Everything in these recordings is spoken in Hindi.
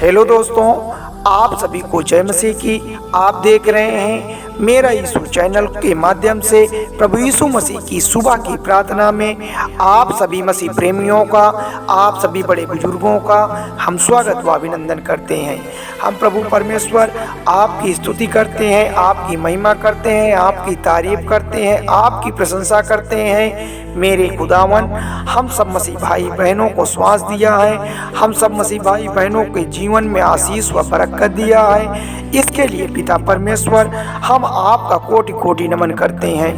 हेलो दोस्तों, आप सभी को जय मसीह की। आप देख रहे हैं मेरा यीशु चैनल के माध्यम से प्रभु यीशु मसीह की सुबह की प्रार्थना में आप सभी मसीह प्रेमियों का, आप सभी बड़े बुजुर्गों का हम स्वागत व अभिनंदन करते हैं। हम प्रभु परमेश्वर आपकी स्तुति करते हैं, आपकी महिमा करते हैं, आपकी तारीफ करते हैं, आपकी प्रशंसा करते हैं। मेरे खुदावन, हम सब मसीह भाई बहनों को श्वास दिया है, हम सब मसीह भाई बहनों के जीवन में आशीष व बरकत दिया है। इसके लिए पिता परमेश्वर हम आपका कोटि कोटि नमन करते हैं।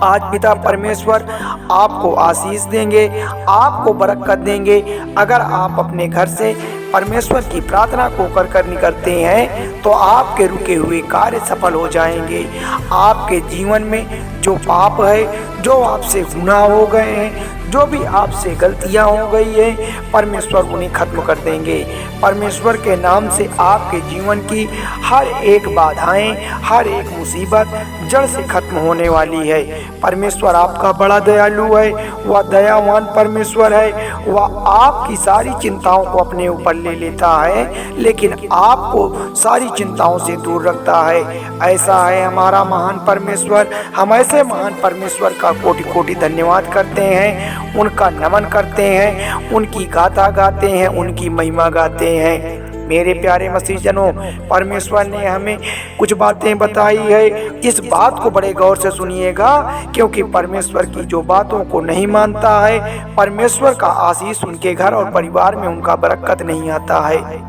आज पिता परमेश्वर आपको आशीष देंगे, आपको बरकत देंगे। अगर आप अपने घर से परमेश्वर की प्रार्थना को कर निकलते हैं तो आपके रुके हुए कार्य सफल हो जाएंगे। आपके जीवन में जो पाप है, जो आपसे गुनाह हो गए हैं, जो भी आपसे गलतियां हो गई है, परमेश्वर उन्हें खत्म कर देंगे। परमेश्वर के नाम से आपके जीवन की हर एक बाधाएं, हर एक मुसीबत जड़ से खत्म होने वाली है। परमेश्वर आपका बड़ा दयालु है, वह दयावान परमेश्वर है। वह आपकी सारी चिंताओं को अपने ऊपर ले लेता है, लेकिन आपको सारी चिंताओं से दूर रखता है। ऐसा है हमारा महान परमेश्वर। हम ऐसे महान परमेश्वर का कोटि कोटि धन्यवाद करते हैं, उनका नमन करते हैं, उनकी गाथा गाते हैं, उनकी महिमा गाते हैं। मेरे प्यारे मसीहजनों, परमेश्वर ने हमें कुछ बातें बताई है। इस बात को बड़े गौर से सुनिएगा, क्योंकि परमेश्वर की जो बातों को नहीं मानता है, परमेश्वर का आशीष उनके घर और परिवार में उनका बरकत नहीं आता है।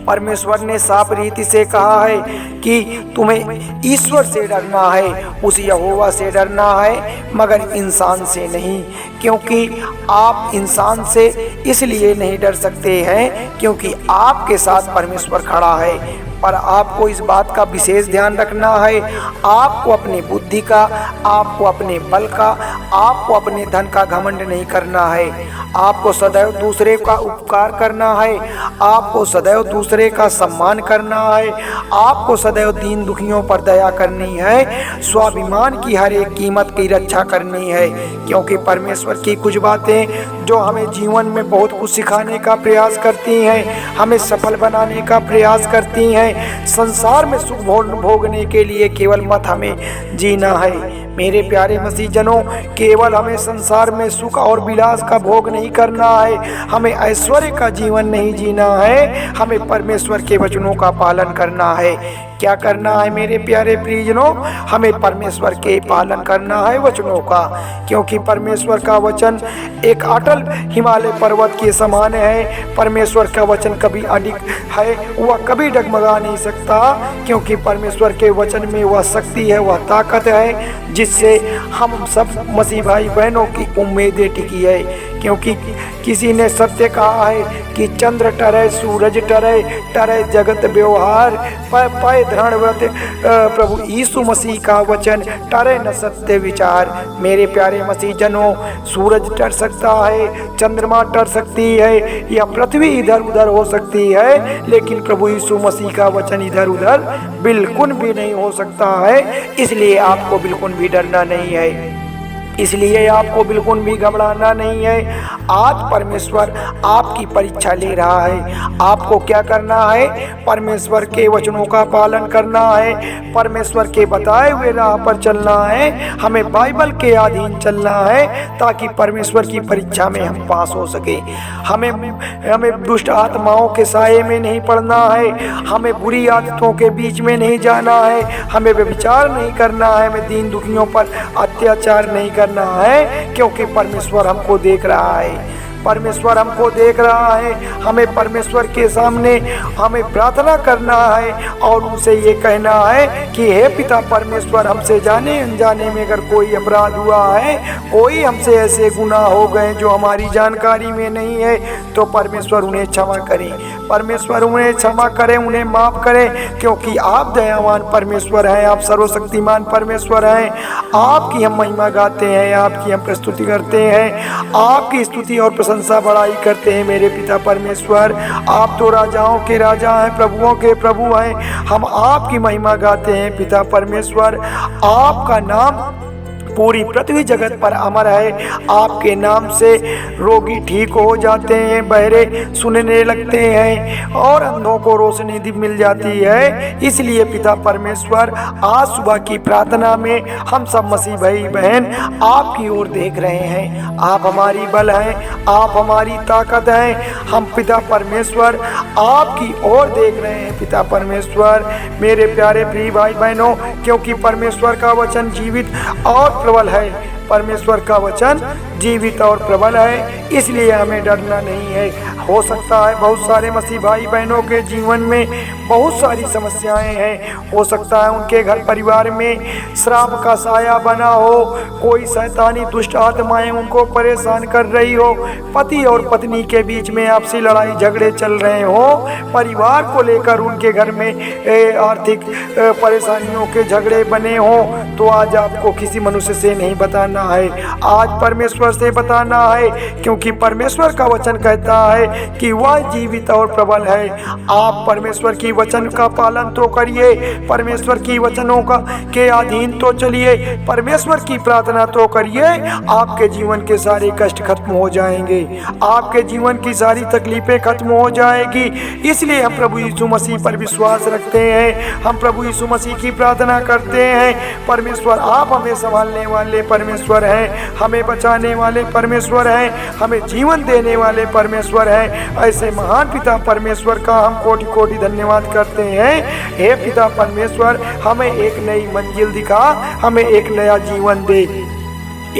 परमेश्वर ने साफ रीति से कहा है कि तुम्हें ईश्वर से डरना है, उस यहोवा से डरना है, मगर इंसान से नहीं। क्योंकि आप इंसान से इसलिए नहीं डर सकते हैं क्योंकि आपके साथ परमेश्वर खड़ा है। पर आपको इस बात का विशेष ध्यान रखना है। आपको अपनी बुद्धि का, आपको अपने बल का, आपको अपने धन का घमंड नहीं करना है। आपको सदैव दूसरे का उपकार करना है, आपको सदैव दूसरे का सम्मान करना है, आपको सदैव दीन दुखियों पर दया करनी है, स्वाभिमान की हर एक कीमत की रक्षा करनी है। क्योंकि परमेश्वर की कुछ बातें जो हमें जीवन में बहुत कुछ सिखाने का प्रयास करती हैं, हमें सफल बनाने का प्रयास करती हैं। संसार में सुख भोगने के लिए केवल मत हमें जीना है। मेरे प्यारे मसीहजनों, केवल हमें संसार में सुख और विलास का भोग नहीं करना है, हमें ऐश्वर्य का जीवन नहीं जीना है, हमें परमेश्वर के वचनों का पालन करना है। क्या करना है मेरे प्यारे प्रियजनों? हमें परमेश्वर के पालन करना है वचनों का, क्योंकि परमेश्वर का वचन एक अटल हिमालय पर्वत के समान है। परमेश्वर का वचन कभी अडिग है, वह कभी डगमगा नहीं सकता, क्योंकि परमेश्वर के वचन में वह शक्ति है, वह ताकत है, जिससे हम सब मसीह भाई बहनों की उम्मीदें टिकी है। क्योंकि किसी ने सत्य कहा है कि चंद्र टरे, सूरज टरे, टरे जगत व्यवहार, पाए धरण व्रत प्रभु यीशु मसीह का वचन, टरे न सत्य विचार। मेरे प्यारे मसीह जनों, सूरज टर सकता है, चंद्रमा टर सकती है, या पृथ्वी इधर उधर हो सकती है, लेकिन प्रभु यीशु मसीह का वचन इधर उधर बिल्कुल भी नहीं हो सकता है। इसलिए आपको बिल्कुल भी डरना नहीं है, इसलिए आपको बिल्कुल भी घबराना नहीं है। आज परमेश्वर आपकी परीक्षा ले रहा है। आपको क्या करना है? परमेश्वर के वचनों का पालन करना है, परमेश्वर के बताए हुए राह पर चलना है, हमें बाइबल के अधीन चलना है, ताकि परमेश्वर की परीक्षा में हम पास हो सके। हमें दुष्ट आत्माओं के साये में नहीं पड़ना है, हमें बुरी आदतों के बीच में नहीं जाना है, हमें व्यभिचार नहीं करना है, हमें दीन दुखियों पर अत्याचार नहीं करना है, क्योंकि परमेश्वर हमको देख रहा है। परमेश्वर हमको देख रहा है। हमें परमेश्वर के सामने हमें प्रार्थना करना है और उनसे ये कहना है कि हे पिता परमेश्वर, हमसे जाने अनजाने में अगर कोई अपराध हुआ है, कोई हमसे ऐसे गुनाह हो गए जो हमारी जानकारी में नहीं है, तो परमेश्वर उन्हें क्षमा करें, परमेश्वर उन्हें क्षमा करें, उन्हें माफ करें, क्योंकि आप दयावान परमेश्वर हैं, आप सर्वशक्तिमान परमेश्वर हैं। आपकी हम महिमा गाते हैं, आपकी हम प्रस्तुति करते हैं, आपकी स्तुति और प्रशंसा बड़ाई करते हैं। मेरे पिता परमेश्वर, आप तो राजाओं के राजा हैं, प्रभुओं के प्रभु हैं। हम आपकी महिमा गाते हैं पिता परमेश्वर। आपका नाम पूरी पृथ्वी जगत पर अमर है। आपके नाम से रोगी ठीक हो जाते हैं, बहरे सुनने लगते हैं और अंधों को रोशनी मिल जाती है। इसलिए पिता परमेश्वर, आज सुबह की प्रार्थना में हम सब मसीह भाई बहन आपकी ओर देख रहे हैं। आप हमारी बल हैं, आप हमारी ताकत हैं। हम पिता परमेश्वर आपकी ओर देख रहे हैं। पिता परमेश्वर, मेरे प्यारे प्रिय भाई बहनों, क्योंकि परमेश्वर का वचन जीवित और प्रबल है, परमेश्वर का वचन जीवित और प्रबल है, इसलिए हमें डरना नहीं है। हो सकता है बहुत सारे मसीह भाई बहनों के जीवन में बहुत सारी समस्याएं हैं। हो सकता है उनके घर परिवार में श्राप का साया बना हो, कोई शैतानी दुष्ट आत्माएं उनको परेशान कर रही हो, पति और पत्नी के बीच में आपसी लड़ाई झगड़े चल रहे हो, परिवार को लेकर उनके घर में आर्थिक परेशानियों के झगड़े बने हो, तो आज आपको किसी मनुष्य से नहीं बताना है, आज परमेश्वर से बताना है, क्योंकि परमेश्वर का वचन कहता है कि वह जीवित और प्रबल है। आप परमेश्वर की वचन का पालन तो करिए, परमेश्वर की वचनों का के अधीन तो चलिए, परमेश्वर की प्रार्थना तो करिए, आपके जीवन के सारे कष्ट खत्म हो जाएंगे, आपके जीवन की सारी तकलीफें खत्म हो जाएगी। इसलिए हम प्रभु यीशु मसीह पर विश्वास रखते हैं, हम प्रभु यीशु मसीह की प्रार्थना करते हैं। परमेश्वर, आप हमें संभालने वाले परमेश्वर हैं, हमें बचाने वाले परमेश्वर हैं, हमें जीवन देने वाले परमेश्वर हैं। ऐसे महान पिता परमेश्वर का हम कोटि कोटि धन्यवाद करते हैं। हे पिता परमेश्वर, हमें एक नई मंजिल दिखा, हमें एक नया जीवन दे,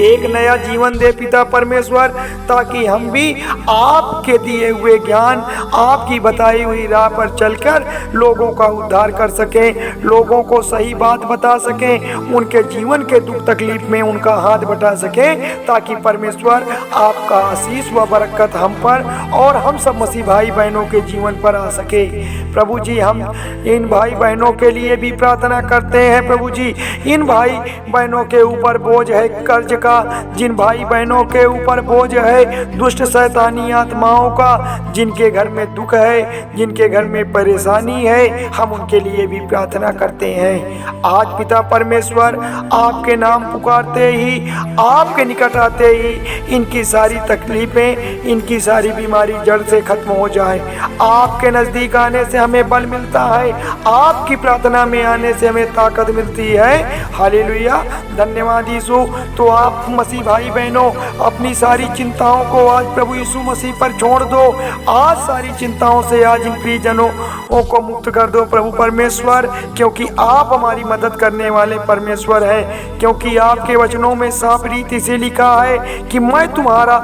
एक नया जीवन दे पिता परमेश्वर, ताकि हम भी आपके दिए हुए ज्ञान, आपकी बताई हुई राह पर चलकर लोगों का उद्धार कर सकें, लोगों को सही बात बता सकें, उनके जीवन के दुख तकलीफ में उनका हाथ बटा सकें, ताकि परमेश्वर आपका आशीष व बरकत हम पर और हम सब मसीह भाई बहनों के जीवन पर आ सके। प्रभु जी, हम इन भाई बहनों के लिए भी प्रार्थना करते हैं। प्रभु जी, इन भाई बहनों के ऊपर बोझ है कर्ज का, जिन भाई बहनों के ऊपर बोझ है दुष्ट शैतानी आत्माओं का, जिनके घर में दुख है, जिनके घर में परेशानी है, हम उनके लिए भी प्रार्थना करते हैं। आज पिता परमेश्वर, आपके नाम पुकारते ही, आपके निकट आते ही इनकी सारी तकलीफें, इनकी सारी बीमारी जड़ से खत्म हो जाए। आपके नज़दीक आने से हमें बल मिलता है, आपकी प्रार्थना में आने से हमें ताकत मिलती है। हालेलुया, धन्यवाद यीशु। तो आप मसीह भाई बहनों, अपनी सारी चिंताओं को आज प्रभु यीशु मसीह पर छोड़ दो। आज सारी चिंताओं से आज इन प्रियजनों को मुक्त कर दो प्रभु परमेश्वर, क्योंकि आप हमारी मदद करने वाले परमेश्वर हैं। क्योंकि आपके वचनों में साफ रीति से लिखा है कि मैं तुम्हारा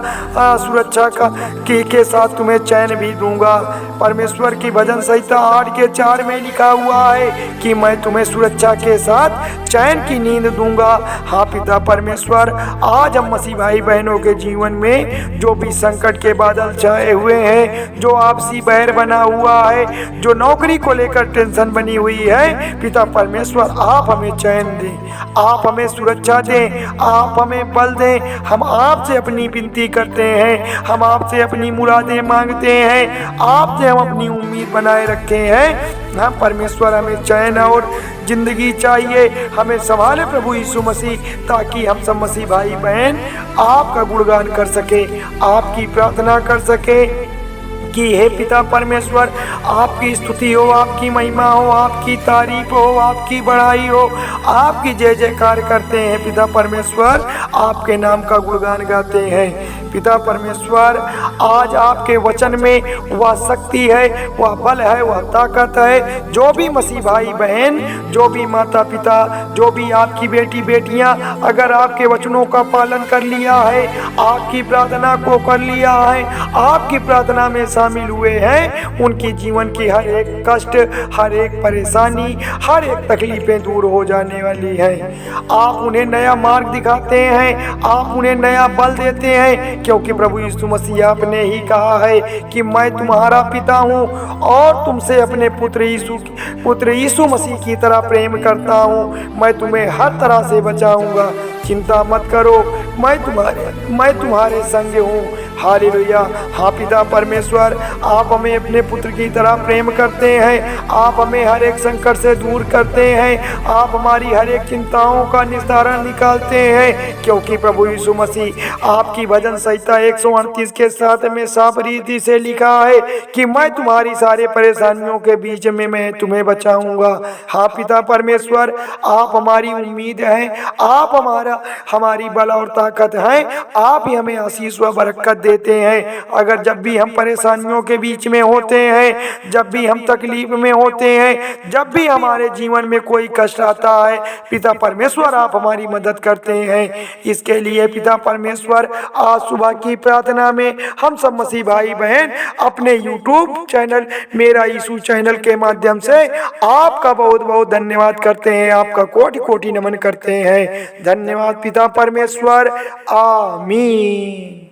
सुरक्षा के साथ तुम्हें चैन भी दूंगा। परमेश्वर की भजन संहिता 8:4 में लिखा हुआ है कि मैं तुम्हें सुरक्षा के साथ चैन की नींद दूंगा। हाँ पिता परमेश्वर, आज हम मसीह भाई बहनों के जीवन में जो भी संकट के बादल छाए हुए हैं, जो आपसी बैर बना हुआ है, जो नौकरी को लेकर टेंशन बनी हुई है, पिता परमेश्वर आप हमें चैन दें, आप हमें सुरक्षा दें, आप हमें बल दें। हम आपसे अपनी विनती करते हैं, हम आपसे अपनी मुरादें मांगते हैं, आपसे हम अपनी उम्मीद बनाए रखे हैं। हम परमेश्वर, हमें चैन और जिंदगी चाहिए, हमें संभाले प्रभु यीशु मसीह, ताकि हम सब मसीह भाई बहन आपका गुणगान कर सके, आपकी प्रार्थना कर सके कि हे पिता परमेश्वर, आपकी स्तुति हो, आपकी महिमा हो, आपकी तारीफ हो, आपकी बड़ाई हो, आपकी जय जयकार करते हैं। पिता परमेश्वर, आपके नाम का गुणगान गाते हैं। पिता परमेश्वर, आज आपके वचन में वह शक्ति है, वह बल है, वह ताकत है। जो भी मसीह भाई बहन, जो भी माता पिता, जो भी आपकी बेटी बेटियां अगर आपके वचनों का पालन कर लिया है, आपकी प्रार्थना को कर लिया है, आपकी प्रार्थना में शामिल हुए हैं, उनकी जीवन की हर एक कष्ट, हर एक परेशानी, हर एक तकलीफें दूर हो जाने वाली है। आप उन्हें नया मार्ग दिखाते हैं, आप उन्हें नया बल देते हैं, क्योंकि प्रभु यीशु मसीह आपने ही कहा है कि मैं तुम्हारा पिता हूँ और तुमसे अपने पुत्र यीशु मसीह की तरह प्रेम करता हूँ। मैं तुम्हें हर तरह से बचाऊंगा। चिंता मत करो, मैं तुम्हारे संग हूँ। हालेलुया। हाँ पिता परमेश्वर, आप हमें अपने पुत्र की तरह प्रेम करते हैं। आप हमें हर एक संकट से दूर करते हैं। आप हमारी हर एक चिंताओं का निस्तारण निकालते हैं, क्योंकि प्रभु यीशु मसीह आपकी भजन संहिता 138 के 7 में साफ रीति से लिखा है कि मैं तुम्हारी सारी परेशानियों के बीच में मैं तुम्हें बचाऊंगा। हाँ पिता परमेश्वर, आप हमारी उम्मीद हैं, आप हमारी बल और ताकत हैं। आप ही हमें आशीष व बरकत देते हैं। अगर जब भी हम परेशानियों के बीच में होते हैं, जब भी हम तकलीफ में होते हैं, जब भी हमारे जीवन में कोई कष्ट आता है, पिता परमेश्वर आप हमारी मदद करते हैं। इसके लिए पिता परमेश्वर आज सुबह की प्रार्थना में हम सब मसीह भाई बहन अपने YouTube चैनल मेरा यीशु चैनल के माध्यम से आपका बहुत बहुत धन्यवाद करते हैं। आपका कोटि कोटि नमन करते हैं। धन्यवाद पिता परमेश्वर। आमीन।